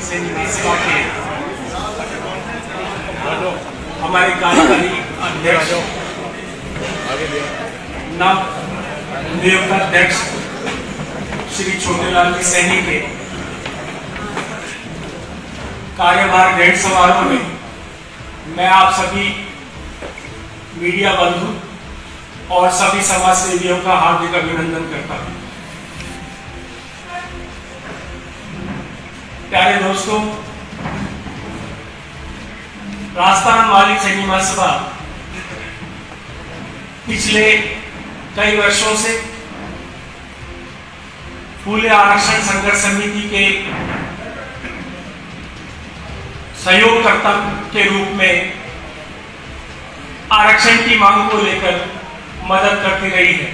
सैनिक सेवा के हमारे कार्यकारी अध्यक्ष नव नियुक्त अध्यक्ष श्री छोटेलाल जी सैनी के कार्यभार ग्रहण समारोह में मैं आप सभी मीडिया बंधु और सभी समाज सेवियों का हार्दिक अभिनंदन करता हूं। प्यारे दोस्तों, राजस्थान माली सैनी महासभा पिछले कई वर्षों से फूले आरक्षण संघर्ष समिति के सहयोगकर्ता के रूप में आरक्षण की मांग को लेकर मदद करती रही है।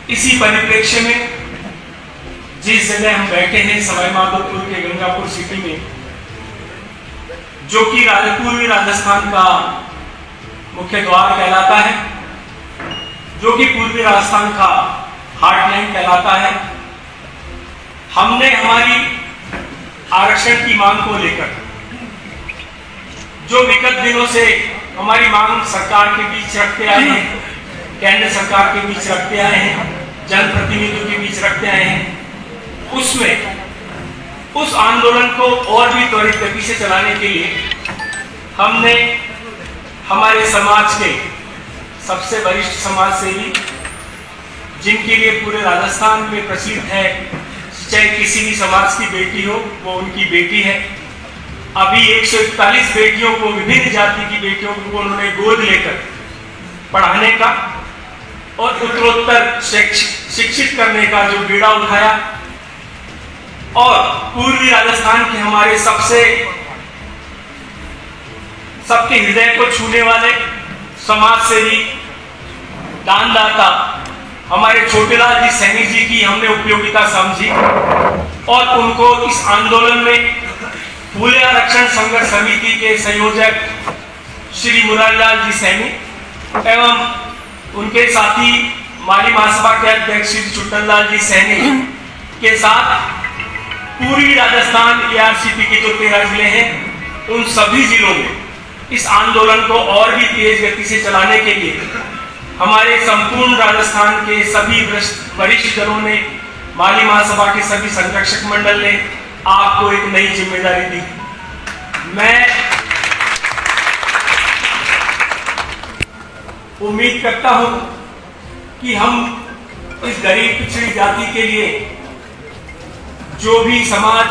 इसी परिप्रेक्ष्य में जिस जगह हम बैठे हैं सवाईमाधोपुर के गंगापुर सिटी में, जो कि पूर्वी राजस्थान का मुख्य द्वार कहलाता है, जो कि पूर्वी राजस्थान का हार्टलैंड कहलाता है, हमने हमारी आरक्षण की मांग को लेकर जो विगत दिनों से हमारी मांग सरकार के बीच रखते आए हैं, केंद्र सरकार के बीच रखते आए हैं, जनप्रतिनिधियों के बीच रखते आए हैं, उसमें उस आंदोलन को और भी त्वरित गति से चलाने के लिए हमने हमारे समाज के सबसे वरिष्ठ समाज सेवी, जिनके लिए पूरे राजस्थान में प्रसिद्ध है, चाहे किसी भी समाज की बेटी हो, वो उनकी बेटी है। अभी 141 बेटियों को, विभिन्न जाति की बेटियों को उन्होंने गोद लेकर पढ़ाने का और उत्तरोत्तर शिक्षित करने का जो बीड़ा उठाया, और पूर्वी राजस्थान के हमारे सबके हृदय को छूने वाले समाज सेवी, दानदाता हमारे छोटेलाल जी सैनी जी की हमने उपयोगिता समझी और उनको इस आंदोलन में फूले आरक्षण संघर्ष समिति के संयोजक श्री मुरारीलाल जी सैनी एवं उनके साथी माली महासभा के अध्यक्ष श्री छोटेलाल जी सैनी के साथ पूर्वी राजस्थान ARCP के जो 13 जिले हैं, उन सभी जिलों में इस आंदोलन को और भी तेज गति से चलाने के लिए हमारे संपूर्ण राजस्थान के सभी वरिष्ठ जनों ने, माली महासभा के सभी संरक्षक मंडल ने आपको एक नई जिम्मेदारी दी। मैं उम्मीद करता हूं कि हम इस गरीब पिछड़ी जाति के लिए जो भी समाज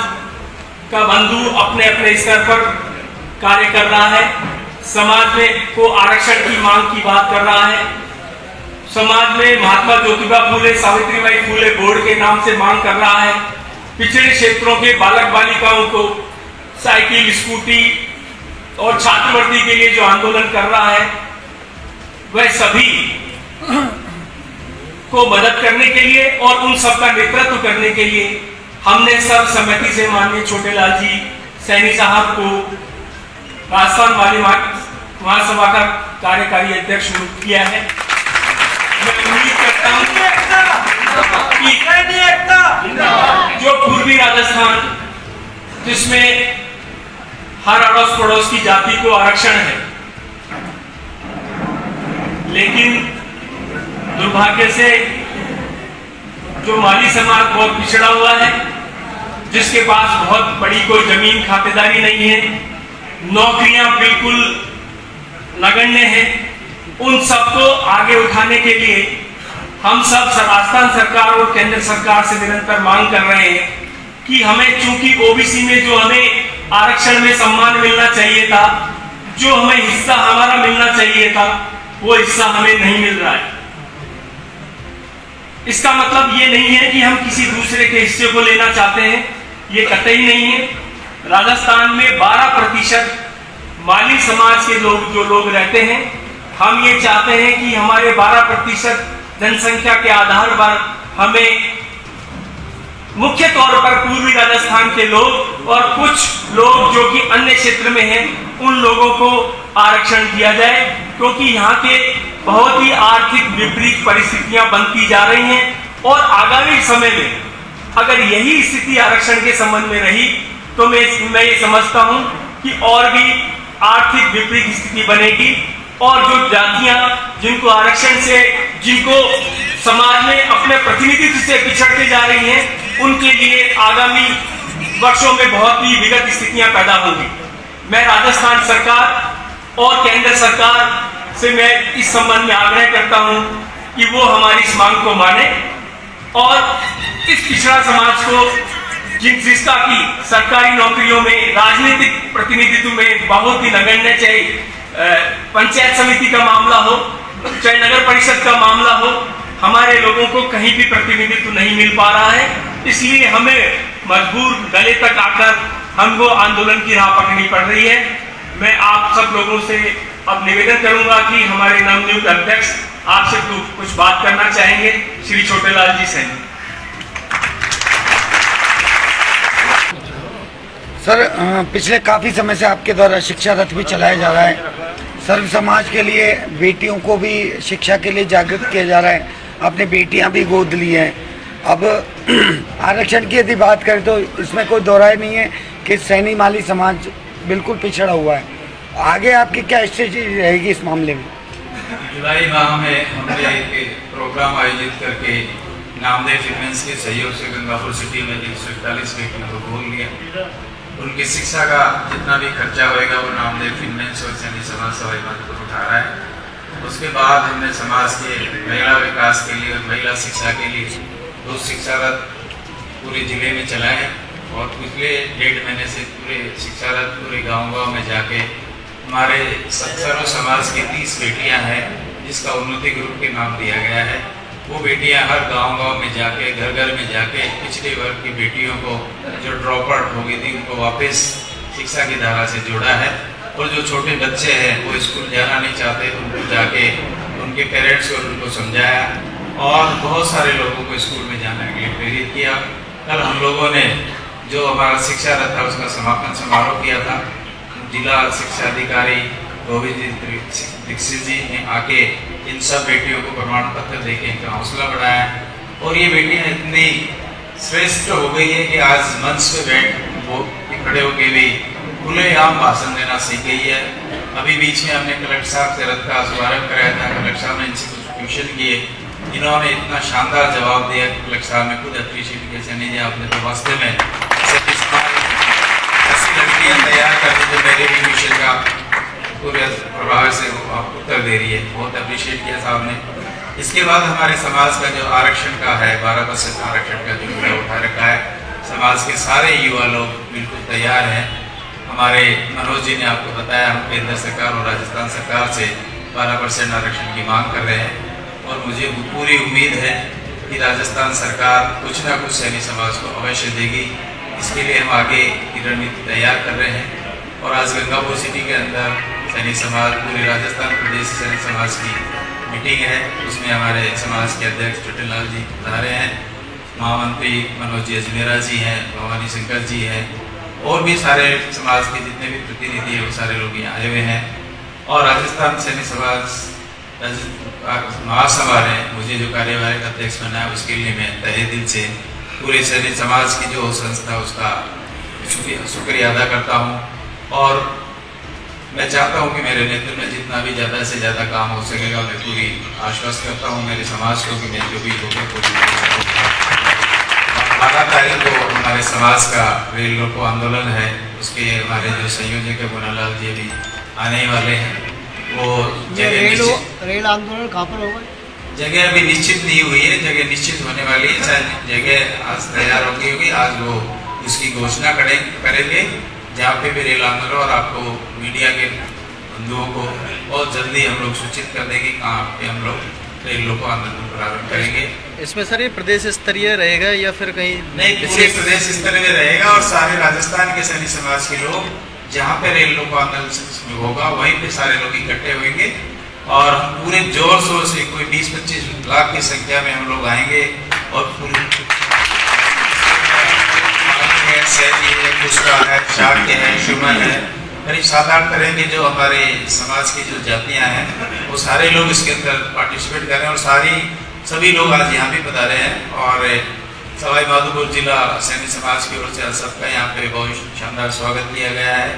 का बंधु अपने अपने स्तर पर कार्य कर रहा है, समाज में को आरक्षण की मांग की बात कर रहा है, समाज में महात्मा ज्योतिबा फूले सावित्रीबाई फूले बोर्ड के नाम से मांग कर रहा है, पिछड़े क्षेत्रों के बालक बालिकाओं को साइकिल, स्कूटी और छात्रवृत्ति के लिए जो आंदोलन कर रहा है, वह सभी को मदद करने के लिए और उन सबका नेतृत्व करने के लिए हमने सर्वसम्मति से माननीय छोटेलाल जी सैनी साहब को राजस्थान माली महासभा का कार्यकारी अध्यक्ष नियुक्त किया है। मैं उम्मीद करता हूं कि जो पूर्वी राजस्थान, जिसमें हर अड़ोस पड़ोस की जाति को आरक्षण है, लेकिन दुर्भाग्य से जो माली समाज बहुत पिछड़ा हुआ है, जिसके पास बहुत बड़ी कोई जमीन खातेदारी नहीं है, नौकरियां बिल्कुल नगण्य हैं, उन सबको आगे उठाने के लिए हम सब राजस्थान सरकार और केंद्र सरकार से निरंतर मांग कर रहे हैं कि हमें, चूंकि ओबीसी में जो हमें आरक्षण में सम्मान मिलना चाहिए था, जो हमें हिस्सा हमारा मिलना चाहिए था, वो हिस्सा हमें नहीं मिल रहा है। इसका मतलब ये नहीं है कि हम किसी दूसरे के हिस्से को लेना चाहते हैं, ये कतई नहीं है। राजस्थान में 12% माली समाज के लोग रहते हैं। हम ये चाहते हैं कि हमारे 12% जनसंख्या के आधार पर हमें मुख्य तौर पर पूर्वी राजस्थान के लोग और कुछ लोग जो कि अन्य क्षेत्र में हैं, उन लोगों को आरक्षण दिया जाए, क्योंकि यहाँ के बहुत ही आर्थिक विपरीत परिस्थितियां बनती जा रही हैं और आगामी समय में अगर यही स्थिति आरक्षण के संबंध में रही तो मैं ये समझता हूं कि और भी आर्थिक विपरीत स्थिति बनेगी और जो जातियां जिनको आरक्षण से, जिनको समाज में अपने प्रतिनिधित्व से पिछड़ते जा रही हैं, उनके लिए आगामी वर्षों में बहुत ही विकट स्थितियां पैदा होंगी। मैं राजस्थान सरकार और केंद्र सरकार से मैं इस संबंध में आग्रह करता हूं कि वो हमारी इस मांग को माने और इस पिछड़ा समाज को, जिसका कि सरकारी नौकरियों में, राजनीतिक प्रतिनिधित्व में बहुत ही नगण्य, चाहे पंचायत समिति का मामला हो, चाहे नगर परिषद का मामला हो, हमारे लोगों को कहीं भी प्रतिनिधित्व नहीं मिल पा रहा है। इसलिए हमें मजबूर गले तक आकर हमको आंदोलन की राह पकड़नी पड़ रही है। मैं आप सब लोगों से अब निवेदन करूंगा कि हमारे नवनियुक्त अध्यक्ष आपसे कुछ बात करना चाहेंगे। श्री छोटेलाल जी सैनी। सर, पिछले काफ़ी समय से आपके द्वारा शिक्षा रथ भी चलाया जा रहा है। सर्व समाज के लिए बेटियों को भी शिक्षा के लिए जागृत किया जा रहा है। आपने बेटियां भी गोद ली हैं। अब आरक्षण की यदि बात करें तो इसमें कोई दोहराई नहीं है कि सैनी माली समाज बिल्कुल पिछड़ा हुआ है। आगे आपकी क्या स्ट्रेटजी रहेगी इस मामले में? जुलाई माह में हमने एक प्रोग्राम आयोजित करके नामदेव फिनेंस के सहयोग से गंगापुर सिटी में 141 बेटियों को गोद लिया। उनकी शिक्षा का जितना भी खर्चा होएगा वो नामदेव फिनेंस और सैनी समाज सवाई माधोपुर उठा रहा है। उसके बाद हमने समाज के महिला विकास के लिए और महिला शिक्षा के लिए 2 शिक्षा रथ पूरे जिले में चलाए और पिछले 1.5 महीने से पूरे शिक्षा रथ पूरे गांव-गांव में जाके हमारे सर्व समाज की 30 बेटियां हैं जिसका उन्नति ग्रुप के नाम दिया गया है। वो बेटियां हर गांव-गांव में जाके, घर-घर में जाके पिछड़े वर्ग की बेटियों को जो ड्रॉप आउट हो गई थी उनको वापस शिक्षा की धारा से जोड़ा है। और जो छोटे बच्चे हैं वो स्कूल जाना नहीं चाहते, उनको जाके उनके पेरेंट्स को उनको समझाया और बहुत सारे लोगों को स्कूल में जाने के लिए प्रेरित किया। कल हम लोगों ने जो हमारा शिक्षा रथ था उसका समापन समारोह किया था। जिला शिक्षा अधिकारी गोविंद दीक्षित जी ने आके इन सब बेटियों को प्रमाण पत्र देके इनका हौसला बढ़ाया और ये बेटियां इतनी श्रेष्ठ हो गई है कि आज मंच पे बैठ वो खड़े होके भी खुलेआम भाषण देना सीख गई है। अभी बीच में हमने कलेक्टर साहब से रथ का शुभारंभ कराया था। कलेक्टर साहब ने इनसे कुछ ट्यूशन किए, इन्होंने इतना शानदार जवाब दिया। कलेक्टर साहब ने खुद अप्रिशिएट किया, सैनी जी आपने तो वास्तव में ऐसी लड़कियां तैयार करके जो मेरे भी मिशन का पूरे प्रभाव से उत्तर दे रही है, बहुत अप्रिशिएट किया साहब ने। इसके बाद हमारे समाज का जो आरक्षण का है 12% आरक्षण का जो मुद्दा उठा रखा है, समाज के सारे युवा लोग बिल्कुल तैयार हैं। हमारे मनोज जी ने आपको बताया हम केंद्र सरकार और राजस्थान सरकार से 12% आरक्षण की मांग कर रहे हैं और मुझे पूरी उम्मीद है कि राजस्थान सरकार कुछ ना कुछ सैनी समाज को अवश्य देगी। इसके लिए हम आगे की रणनीति तैयार कर रहे हैं और आज गंगापुर सिटी के अंदर सैनी समाज, पूरे राजस्थान प्रदेश सैनी समाज की मीटिंग है। उसमें हमारे समाज के अध्यक्ष छोटेलाल जी बता रहे हैं, महामंत्री मनोज जी अजमेरा जी हैं, भवानी शंकर जी हैं और भी सारे समाज के जितने भी प्रतिनिधि हैं वो सारे लोग यहाँ आए हुए हैं। और राजस्थान सैनी समाज महासभा ने मुझे जो कार्यवाहक अध्यक्ष बनाया उसके लिए मैं तहे दिल से पूरे सैनी समाज की जो संस्था उसका शुक्रिया अदा करता हूँ और मैं चाहता हूँ कि मेरे नेतृत्व में जितना भी ज़्यादा से ज़्यादा काम हो सकेगा मैं पूरी आश्वस्त करता हूँ मेरे समाज को कि मैं जो भी होगा पूरी 12 तारीख को हमारे समाज का रेल रोको आंदोलन है, उसके हमारे जो संयोजक है गुनालाल जी भी आने वाले हैं। वो रेल आंदोलन कहाँ पर होगा? जगह अभी निश्चित नहीं हुई है, जगह निश्चित होने वाली है। शायद जगह आज तैयार हो गई होगी, आज वो उसकी घोषणा करेंगे जहाँ पे भी रेल आंदोलन और आपको मीडिया के बंधुओं को बहुत जल्दी हम लोग सूचित कर देंगे कहाँ पे हम लोग रेल रोको आंदोलन प्रारंभ करेंगे। इसमें सर ये प्रदेश स्तरीय रहेगा या फिर कहीं नहीं, पूरे प्रदेश स्तरीय में रहेगा और सारे राजस्थान के सैनी समाज के लोग जहाँ पे रेल रोको आंदोलन होगा वहीं पे सारे लोग इकट्ठे होंगे और पूरे जोर शोर से कोई 20-25 लाख की संख्या में हम लोग आएंगे और पूरी सैनी है, कुश्ता है, शाक्य है, शुमन है, करीब 7-8 तरह के जो हमारे समाज की जो जातियां हैं वो सारे लोग इसके अंदर पार्टिसिपेट कर रहे हैं और सभी लोग आज यहाँ भी बता रहे हैं और सवाई माधोपुर जिला सैनी समाज की ओर से सबका यहाँ पे बहुत शानदार स्वागत किया गया है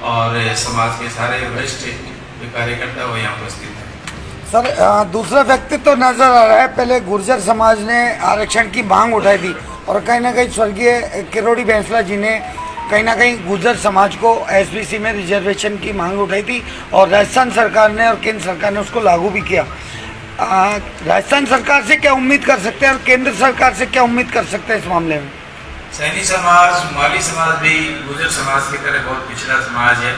और समाज के सारे वरिष्ठ जो कार्यकर्ता वो यहाँ उपस्थित हैं। सर दूसरा व्यक्तित्व तो नजर आ रहा है, पहले गुर्जर समाज ने आरक्षण की मांग उठाई थी और कहीं ना कहीं स्वर्गीय किरोड़ी बैंसला जी ने कहीं ना कहीं गुर्जर समाज को एसबीसी में रिजर्वेशन की मांग उठाई थी और राजस्थान सरकार ने और केंद्र सरकार ने उसको लागू भी किया। राजस्थान सरकार से क्या उम्मीद कर सकते हैं और केंद्र सरकार से क्या उम्मीद कर सकते हैं इस मामले में? सैनी समाज, माली समाज भी गुर्जर समाज की तरह बहुत पिछड़ा समाज है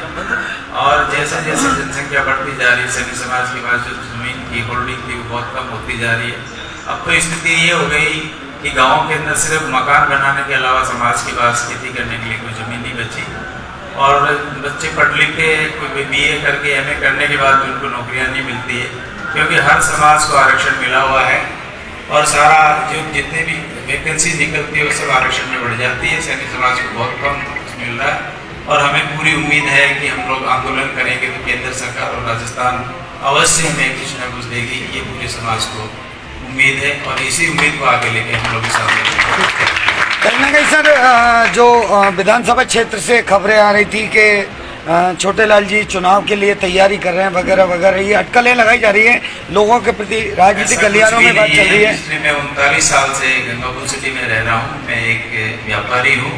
और जैसे जैसे जनसंख्या बढ़ती जा रही है सैनी समाज के पास जो जमीन की होल्डिंग थी वो बहुत कम होती जा रही है। अब तो स्थिति ये हो गई कि गाँव के अंदर सिर्फ मकान बनाने के अलावा समाज के पास खेती करने के लिए कोई ज़मीन नहीं बची और बच्चे पढ़ लिख के कोई BA करके MA करने के बाद उनको नौकरियाँ नहीं मिलती है क्योंकि हर समाज को आरक्षण मिला हुआ है और सारा जो जितने भी वैकेंसी निकलती है वो सब आरक्षण में बढ़ जाती है। सैनिक समाज को बहुत कम मिल रहा है और हमें पूरी उम्मीद है कि हम लोग आंदोलन करेंगे तो केंद्र सरकार और राजस्थान अवश्य हमें कुछ न कुछ देगी, ये पूरे समाज को उम्मीद है और इसी उम्मीद को आगे लेके हम लोग सामने। कहीं ना कहीं सर जो विधानसभा क्षेत्र से खबरें आ रही थी कि छोटे लाल जी चुनाव के लिए तैयारी कर रहे हैं वगैरह वगैरह, ये अटकलें लगाई जा रही हैं लोगों के प्रति, राजनीतिक गलियारों में बात चल रही है। मैं 39 साल से गंगापुर सिटी में रह रहा हूँ, मैं एक व्यापारी हूँ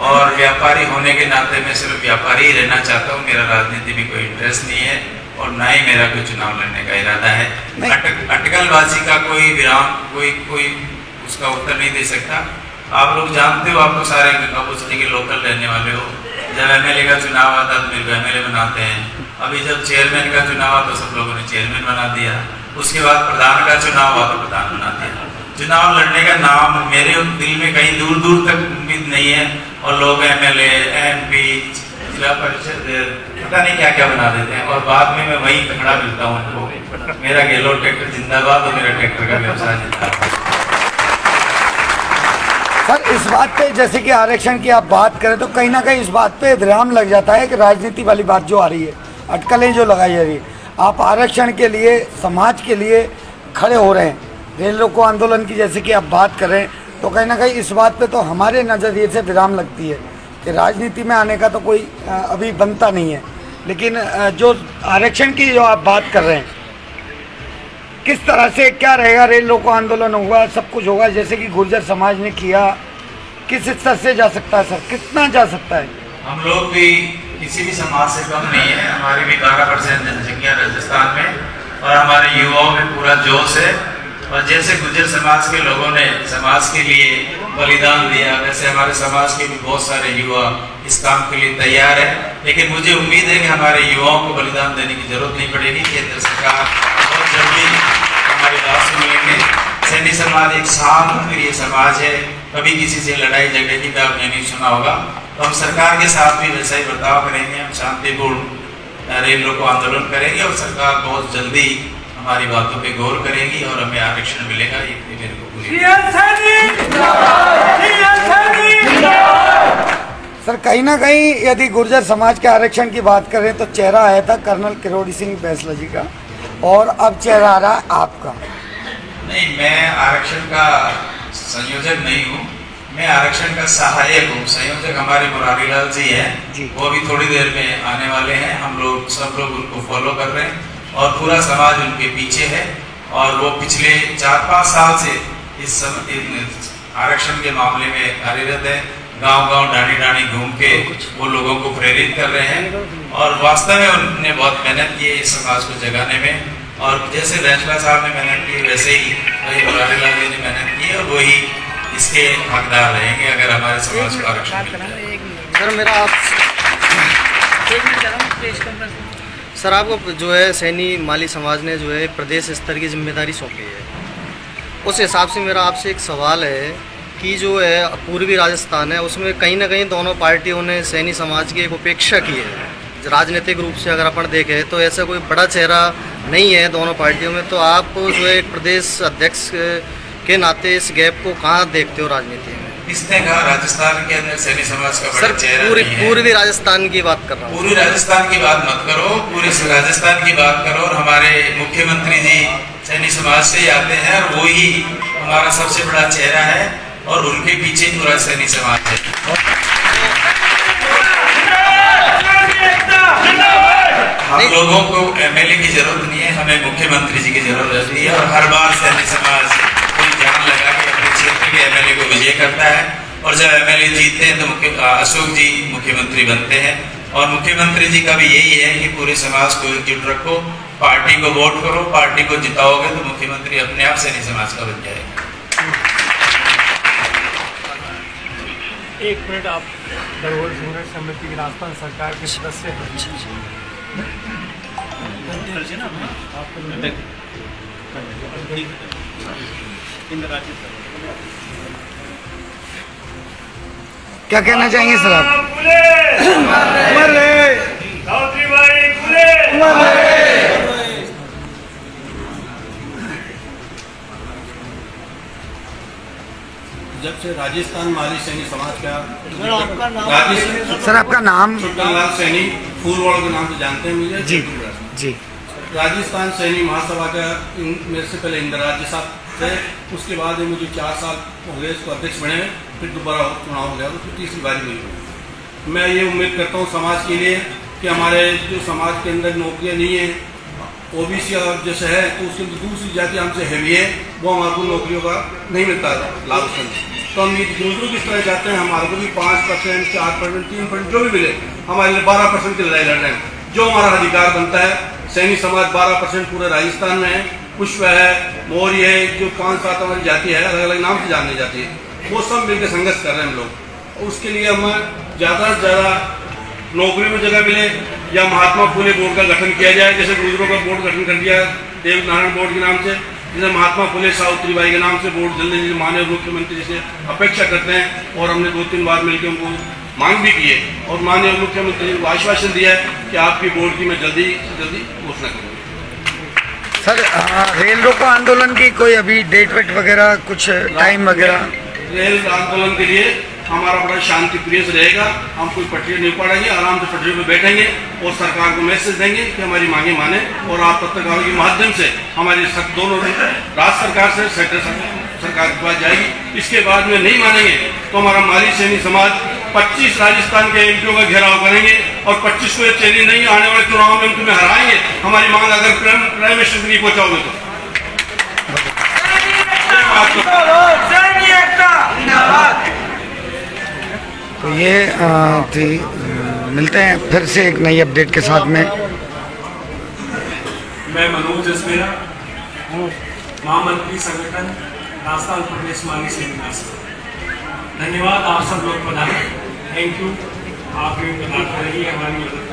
और व्यापारी होने के नाते मैं सिर्फ व्यापारी ही रहना चाहता हूँ। मेरा राजनीति में कोई इंटरेस्ट नहीं है और ना ही मेरा कोई चुनाव लड़ने का इरादा है। अटकलबाजी का कोई विराम कोई उसका उत्तर नहीं दे सकता। आप लोग जानते हो, आप लोग सारे गंगापुर सिटी के लोकल रहने वाले हो, जब MLA का चुनाव आता तो मेरे को MLA बनाते हैं, अभी जब चेयरमैन का चुनाव आता तो सब लोगों ने चेयरमैन बना दिया, उसके बाद प्रधान का चुनाव हुआ तो प्रधान बना दिया। चुनाव लड़ने का नाम मेरे दिल में कहीं दूर दूर तक उम्मीद नहीं है और लोग MLA MP जिला परिषद पता नहीं क्या क्या बना देते हैं और बाद में मैं वहीं खड़ा मिलता हूँ उनको, मेरा गहलोत ट्रैक्टर जिंदाबाद और मेरा ट्रैक्टर का व्यवसाय जिंदाबाद। सर इस बात पे जैसे कि आरक्षण की आप बात करें तो कहीं ना कहीं इस बात पे विराम लग जाता है कि राजनीति वाली बात जो आ रही है, अटकलें जो लगाई जा रही है, आप आरक्षण के लिए समाज के लिए खड़े हो रहे हैं, रेल रोको आंदोलन की जैसे कि आप बात करें तो कहीं ना कहीं इस बात पे तो हमारे नज़रिए से विराम लगती है कि राजनीति में आने का तो कोई अभी बनता नहीं है। लेकिन जो आरक्षण की जो आप बात कर रहे हैं, किस तरह से क्या रहेगा? रेल रोको आंदोलन होगा, सब कुछ होगा जैसे कि गुर्जर समाज ने किया, किस स्तर से जा सकता है सर, कितना जा सकता है? हम लोग भी किसी भी समाज से कम नहीं है, हमारी भी 12% जनसंख्या राजस्थान में और हमारे युवाओं में पूरा जोश है और जैसे गुर्जर समाज के लोगों ने समाज के लिए बलिदान दिया वैसे हमारे समाज के भी बहुत सारे युवा इस काम के लिए तैयार है। लेकिन मुझे उम्मीद है कि हमारे युवाओं को बलिदान देने की जरूरत नहीं पड़ेगी। केंद्र सरकार बहुत जल्दी हमारी बात सुनेंगे। सैनी समाज एक शांत प्रिय समाज है, कभी किसी से लड़ाई झगड़े की तो आपने नहीं सुना होगा। तो हम सरकार के साथ भी वैसा ही बर्ताव करेंगे, हम शांतिपूर्ण रेल रोको आंदोलन करेंगे और सरकार बहुत जल्दी हमारी बातों पे गौर करेगी और हमें आरक्षण मिलेगा। ये मेरे को पूरी सर कहीं ना कहीं यदि गुर्जर समाज के आरक्षण की बात करें तो चेहरा आया था कर्नल किरोड़ी सिंह बैंसला जी का और अब चेहरा आ रहा है आपका। नहीं, मैं आरक्षण का संयोजक नहीं हूँ, मैं आरक्षण का सहायक हूँ। संयोजक हमारे मुरारी लाल जी हैं, वो भी थोड़ी देर में आने वाले हैं। हम लोग सब लोग उनको फॉलो कर रहे हैं और पूरा समाज उनके पीछे है और वो पिछले 4-5 साल से इस आरक्षण के मामले में कार्यरत है। गांव-गांव डाणी घूम के वो लोगों को प्रेरित कर रहे हैं और वास्तव में उन्होंने बहुत मेहनत की है इस समाज को जगाने में और जैसे बैंसला साहब ने मेहनत की वैसे ही वही मुरारी लाल जी ने मेहनत की और वही इसके हकदार रहेंगे अगर हमारे समाज को आरक्षण मिलता है। सर मेरा आप सर आपको जो है सैनी माली समाज ने जो है प्रदेश स्तर की जिम्मेदारी सौंपी है, उस हिसाब से मेरा आपसे एक सवाल है कि जो है पूर्वी राजस्थान है उसमें कहीं ना कहीं दोनों पार्टियों ने सैनी समाज की एक उपेक्षा की है। राजनीतिक रूप से अगर अपन देखें तो ऐसा कोई बड़ा चेहरा नहीं है दोनों पार्टियों में, तो आप जो है एक प्रदेश अध्यक्ष के नाते इस गैप को कहाँ देखते हो राजनीति में? किसने कहा राजस्थान के अंदर सैनी समाज का बड़ा चेहरा नहीं है? पूर्वी राजस्थान की बात कर रहा हूँ। पूरी राजस्थान की बात मत करो, पूरे राजस्थान की बात करो और हमारे मुख्यमंत्री जी सैनी समाज से ही आते हैं और वो ही हमारा सबसे बड़ा चेहरा है और उनके पीछे पूरा सैनी समाज है। हम लोगों को एमएलए की जरूरत नहीं है, हमें मुख्यमंत्री जी की जरूरत रहती है। और हर बार सैनी समाज कोई जान लगा के अपने क्षेत्र के एमएलए को विजय करता है, और जब एमएलए जीतते हैं तो अशोक जी मुख्यमंत्री बनते हैं। और मुख्यमंत्री जी का भी यही है कि पूरे समाज को एकजुट रखो, पार्टी को वोट करो, पार्टी को जिताओगे तो मुख्यमंत्री अपने आप सैनी समाज का बन जाएगा। 1 मिनट, आप धरोहर संघर्ष समिति की राजस्थान सरकार के सदस्य हैं। क्या कहना चाहेंगे सर आप? जब से राजस्थान माली सैनी समाज का सर आपका नाम? छुट्टनलाल सैनी, फूलवाड़ के नाम से जानते हैं मुझे। जी जी। राजस्थान सैनी महासभा का मेरे से पहले इंदिरा राज्य साहब थे, उसके बाद मुझे 4 साल हो गए इसको अध्यक्ष बने, फिर दोबारा चुनाव हो गया तो फिर तीसरी बारी हुई। मैं ये उम्मीद करता हूँ समाज के लिए कि हमारे जो समाज के अंदर नौकरियाँ नहीं है, ओबीसी जैसे है तो उसके अंदर दूसरी जाति हमसे हैवी है, वो हमारे को नौकरियों का नहीं मिलता लाभ उसके अंदर। तो हम ये दूसरों की तरह जाते हैं, हमारे को भी 5%, 4%, 3% जो भी मिले, हमारे लिए 12% की लड़ाई लड़ रहे हैं। जो हमारा अधिकार बनता है, सैनी समाज 12% पूरे राजस्थान में है, पुष्प है, मौर्य है, जो 5-7 हमारी जाति है, अलग अलग नाम से जानी जाती है, वो सब मिलकर संघर्ष कर रहे हैं हम लोग। उसके लिए हमें ज़्यादा से ज़्यादा नौकरी में जगह मिले, या महात्मा फुले बोर्ड का गठन किया जाए, जैसे गुजरों का बोर्ड गठन कर दिया देव नारायण बोर्ड के नाम से, जैसे महात्मा फुले सावित्रीबाई के नाम से बोर्ड जल्दी जल्दी माननीय मुख्यमंत्री से अपेक्षा करते हैं। और हमने 2-3 बार मिलकर उनको मांग भी की है, और माननीय मुख्यमंत्री को आश्वासन दिया है कि आपकी बोर्ड की मैं जल्दी से जल्दी घोषणा करूँगा। सर रेल रोको आंदोलन की कोई अभी डेट वेट वगैरह, कुछ टाइम वगैरह? रेल आंदोलन के लिए हमारा बड़ा शांति प्रिय से रहेगा, हम कोई पटरी नहीं पड़ेंगे, आराम से पटरी पर बैठेंगे और सरकार को मैसेज देंगे कि हमारी मांगे माने, और आप पत्रकारों के माध्यम से हमारी दोनों राज्य सरकार से सेंट्रल सरकार के पास जाएगी। इसके बाद में नहीं मानेंगे तो हमारा माली सैनी समाज 25 राजस्थान के एमपीओ का घेराव करेंगे, और 25 को ये चैलेंज नहीं, आने वाले चुनाव में हम तुम्हें हराएंगे, हमारी मांग अगर प्राइम मिनिस्टर नहीं पहुंचाओगे तो। तो ये थी, मिलते हैं फिर से एक नई अपडेट के साथ में। मैं मनोज जसमेरा, महामंत्री संगठन राजस्थान प्रदेश माली सैनी समाज। धन्यवाद आप सब लोग प्रधान, थैंक यू, आप भी प्रदान करेंगे हमारी मदद।